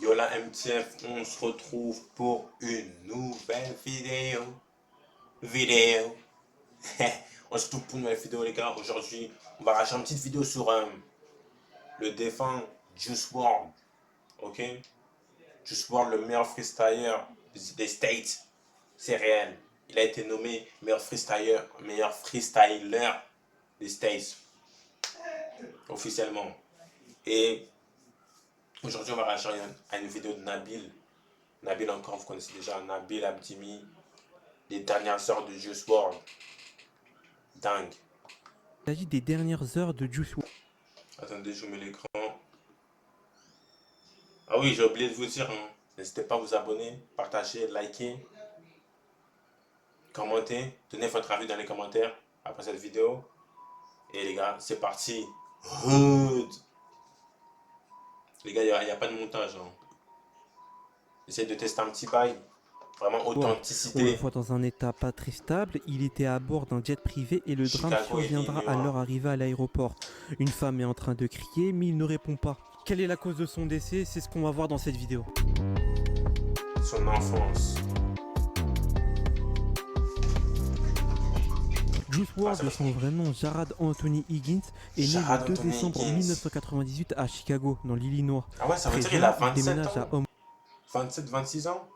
Yola MTF, on se retrouve pour une nouvelle vidéo. On se retrouve pour une nouvelle vidéo les gars. Aujourd'hui, on va racheter une petite vidéo sur le défunt Juice WRLD. Ok? Juice WRLD, le meilleur freestyler des States. C'est réel. Il a été nommé meilleur freestyler des States. Officiellement. Et aujourd'hui, on va réagir à une vidéo de Nabil. Nabil encore, vous connaissez déjà Nabil Abdimi. Les dernières heures de Juice WRLD. Dingue. Il s'agit des dernières heures de Juice WRLD. Attendez, je vous mets l'écran. Ah oui, j'ai oublié de vous dire, hein. N'hésitez pas à vous abonner, partager, liker, commenter, donner votre avis dans les commentaires après cette vidéo. Et les gars, c'est parti. Hood. Les gars, il n'y a pas de montage. Hein. Essayez de tester un petit bail. Vraiment On le authenticité. voit dans un état pas très stable, il était à bord d'un jet privé et le drame Chicago et surviendra à Illinois. leur arrivée à l'aéroport. Une femme est en train de crier mais il ne répond pas. Quelle est la cause de son décès? C'est ce qu'on va voir dans cette vidéo. Son enfance. Juice WRLD, de son vrai nom Jarrad Anthony Higgins, est né Jarrad le 2 Anthony décembre Higgins. 1998 à Chicago, dans l'Illinois. Ah ouais, ça veut Très dire qu'il a jeune, il 27 déménage à ans. 27, 26 ans.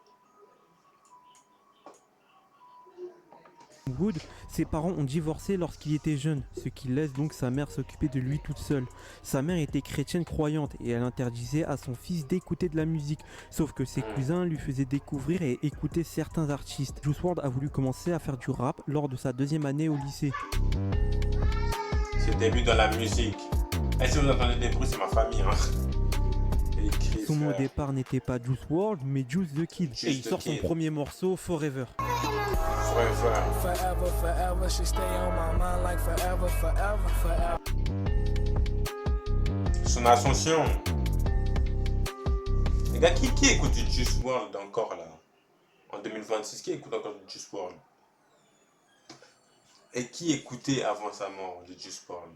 Homewood. Ses parents ont divorcé lorsqu'il était jeune, ce qui laisse donc sa mère s'occuper de lui toute seule. Sa mère était chrétienne croyante et elle interdisait à son fils d'écouter de la musique, sauf que ses cousins lui faisaient découvrir et écouter certains artistes. Juice WRLD a voulu commencer à faire du rap lors de sa deuxième année au lycée. Ses débuts dans la musique. Et si vous entendez des bruits, c'est ma famille. Hein. Écrit, Son nom au frère. départ n'était pas Juice WRLD mais Juice the Kid. Juice Et il the sort son Kid. premier morceau, Forever. Forever. Forever, forever, she stay on my mind like forever, forever, forever. Son ascension. Les gars, qui écoute du Juice WRLD encore là? En 2026, qui écoute encore du Juice WRLD? Et qui écoutait avant sa mort du Juice WRLD?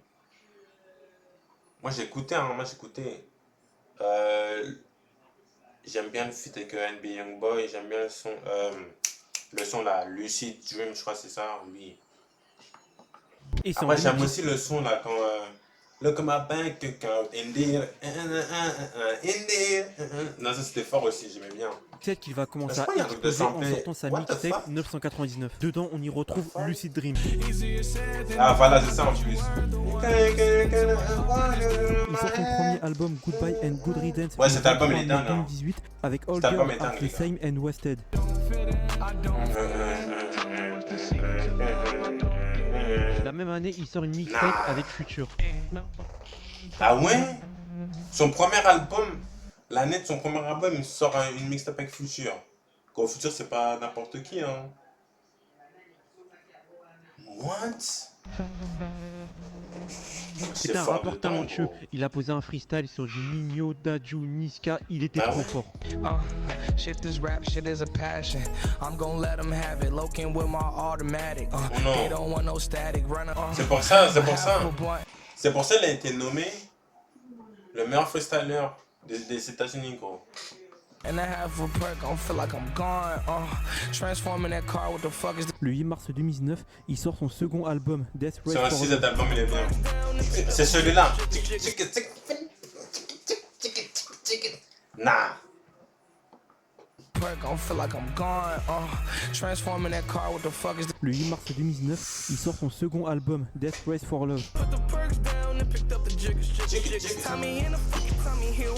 Moi j'écoutais, hein, j'aime bien le feat avec NBA Youngboy, j'aime bien le son là, Lucid Dream, je crois que c'est ça, oui. Et c'est Après en j'aime remix. aussi le son là quand Look at my bank account, Indeed, Indeed. Non, ça c'était fort aussi, j'aimais bien. C'est qu'il va commencer Je à crois qu'il y a un truc de exploser en samplé. sortant sa What the mixtape fuck? 999. Dedans, on y retrouve fuck? Lucid Dream. Ah voilà, c'est ça en plus. Il sort son premier album Goodbye and Good Riddance Ouais, le cet album, 23 il est mai dingue, hein. 2018 avec All Cet album Girls est dingue, Are les the gars. Same and Wasted. La même année, il sort une mixtape Nah. avec Future. Ah ouais? Son premier album, l'année de son premier album, il sort une mixtape avec Future. Quand Future, c'est pas n'importe qui, hein. What? C'était un fort rappeur de dingue, talentueux. gros. Il a posé un freestyle sur du Nino, Dadju, Niska. Il était Ah trop ouais? fort. Shit, this rap shit is a passion. I'm gonna let them have it. Loking with my automatic. no. They don't want no static. Running. C'est pour ça. C'est pour ça qu'il a été nommé le meilleur freestyler des États-Unis, gros. And I have a perk. I feel like I'm gone. Transforming that car. What the fuck is Le 8 mars 2019, il sort son second album, Death C'est Race aussi for cet album, il est bien. C'est celui-là. Nah. perk? I feel like I'm gone. Transforming that car. What the fuck is Le 8 mars 2019, il sort son second album, Death Race for Love. Put the perks down and picked up the jiggers. Tommy in the fucking Tommy Hill.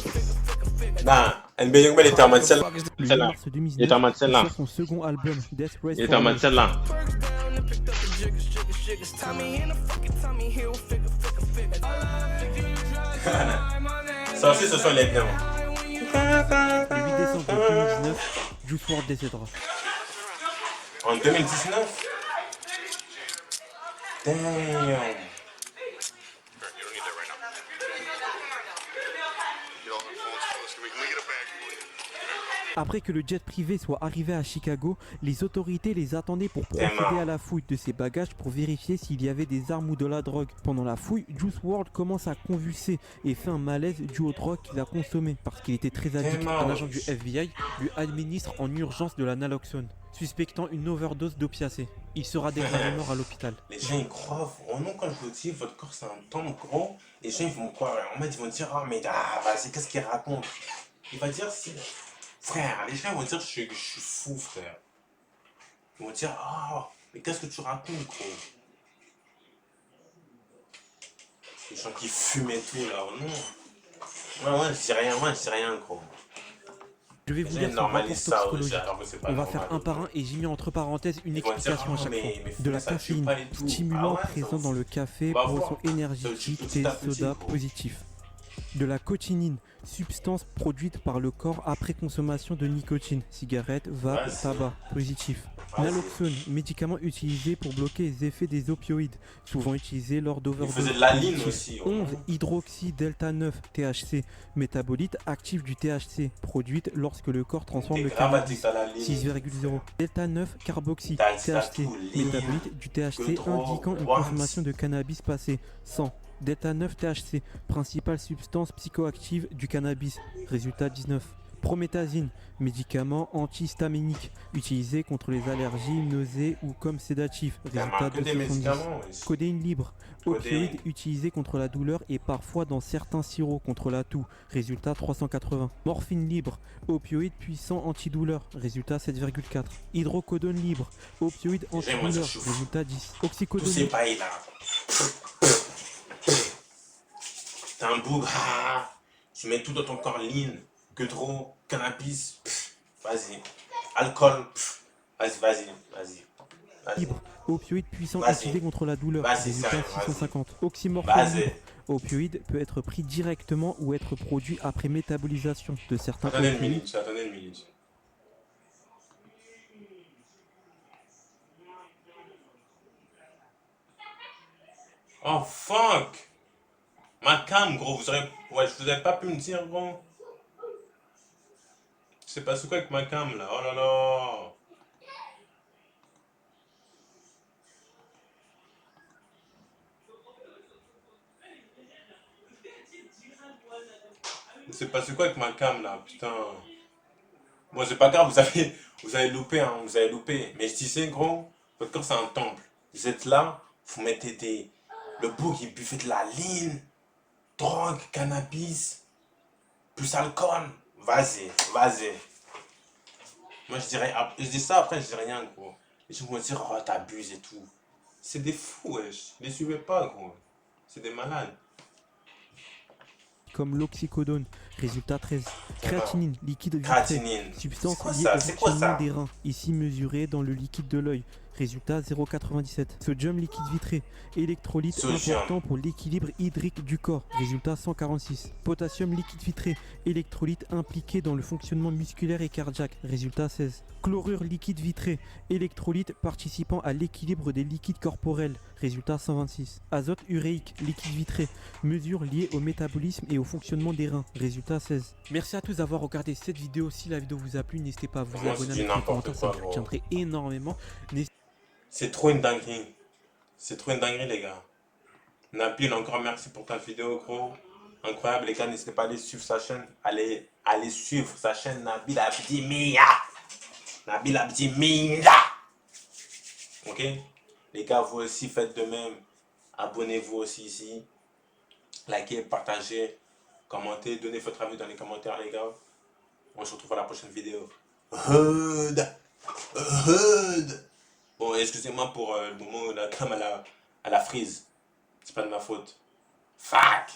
Nah. NBA Youngboy, il était en mode celle. Fuck is the Le 8 Celle-là. mars Il 2019, était en mode il celle-là. sort son second album, Death Race Il était for en mode Love. celle-là. perks down and picked up the jiggers. Tommy in the fucking Tommy Hill. Figure. Ça aussi, ce sont les biens. Le 8 décembre 2019, Juice WRLD décédera. En 2019? Damn. Après que le jet privé soit arrivé à Chicago, les autorités les attendaient pour procéder à la fouille de ses bagages pour vérifier s'il y avait des armes ou de la drogue. Pendant la fouille, Juice WRLD commence à convulser et fait un malaise dû aux drogues qu'il a consommées parce qu'il était très addict. Un agent du FBI lui administre en urgence de la naloxone, suspectant une overdose d'opiacés. Il sera déclaré mort à l'hôpital. Les gens ils croient vraiment quand je vous dis votre corps c'est un temple gros. Les gens ils vont croire. En fait ils vont dire mais vas-y qu'est-ce qu'il raconte. Il va dire si frère. Les gens vont dire je suis fou frère. Ils vont dire mais qu'est-ce que tu racontes gros. Les gens qui fument et tout là non. Ouais je dis rien gros. Je vais vous lire son rapport toxicologique. On va faire un par un et j'y mets entre parenthèses une explication à chaque fois. De la caféine, stimulant présent dans le café, boisson énergétique, thé, soda, positif. De la cotinine, substance produite par le corps après consommation de nicotine, cigarettes, vape, tabac, positif. Naloxone, médicament utilisé pour bloquer les effets des opioïdes, souvent utilisé lors d'overdose. Il faisait de la ligne aussi. 11 hydroxy delta 9 THC, métabolite actif du THC, produite lorsque le corps transforme le cannabis. 6,0 delta 9 carboxy THC, métabolite du THC indiquant une consommation de cannabis passée. 100 delta 9 THC, principale substance psychoactive du cannabis. Résultat 19. Promethazine, médicament antihistaminique, utilisé contre les allergies, nausées ou comme sédatif. Résultat 270. Codéine libre, opioïde utilisé contre la douleur et parfois dans certains sirops contre la toux. Résultat 380. Morphine libre, opioïde puissant antidouleur. Résultat 7,4. Hydrocodone libre, opioïde antidouleur. Résultat 10. Oxycodone. Tous ces bails là. T'as un bougre, tu mets tout dans ton corps lean, gudro, cannabis, vas-y, alcool, vas-y. Libre, opioïde puissant utilisé contre la douleur, résultat 650. Oxymorphone libre, opioïde peut être pris directement ou être produit après métabolisation de certains Attendez opioïdes. une minute. Oh fuck! Ma cam, gros, je vous avais pas pu me dire, gros. C'est pas ce quoi avec ma cam, là. Oh là là. C'est pas ce quoi avec ma cam, là, putain. Bon, c'est pas grave, vous avez loupé, hein, vous avez loupé. Mais je disais, gros, votre corps, c'est un temple. Vous êtes là, vous mettez le bouc, il buffait de la ligne. Drogue, cannabis, plus alcool. Vas-y. Moi je dis ça après je dis rien gros. Les gens vont dire t'abuses et tout. C'est des fous wesh. Les suivez pas gros. C'est des malades. Comme l'oxycodone, résultat 13. Créatinine, liquide vitré, substance liée au fonctionnement des reins, ici mesurée dans le liquide de l'œil. Résultat 0,97. Sodium liquide vitré, électrolyte important pour l'équilibre hydrique du corps. Résultat 146. Potassium liquide vitré, électrolyte impliqué dans le fonctionnement musculaire et cardiaque. Résultat 16. Chlorure liquide vitré, électrolyte participant à l'équilibre des liquides corporels. Résultat 126. Azote uréique liquide vitré, mesure liée au métabolisme et au fonctionnement des reins. Résultat 16. Merci à tous d'avoir regardé cette vidéo. Si la vidéo vous a plu, n'hésitez pas à vous abonner, à mettre un commentaire, ça me soutiendrait énormément. C'est trop une dinguerie. Les gars. Nabil, encore merci pour ta vidéo, gros. Incroyable, les gars. N'hésitez pas à aller suivre sa chaîne. Allez suivre sa chaîne Nabil Abdi Mia. Ok? Les gars, vous aussi, faites de même. Abonnez-vous aussi ici. Likez, partagez, commentez, donnez votre avis dans les commentaires, les gars. On se retrouve à la prochaine vidéo. Hood. Bon, excusez-moi pour le moment où la cam à la frise. C'est pas de ma faute. Fuck!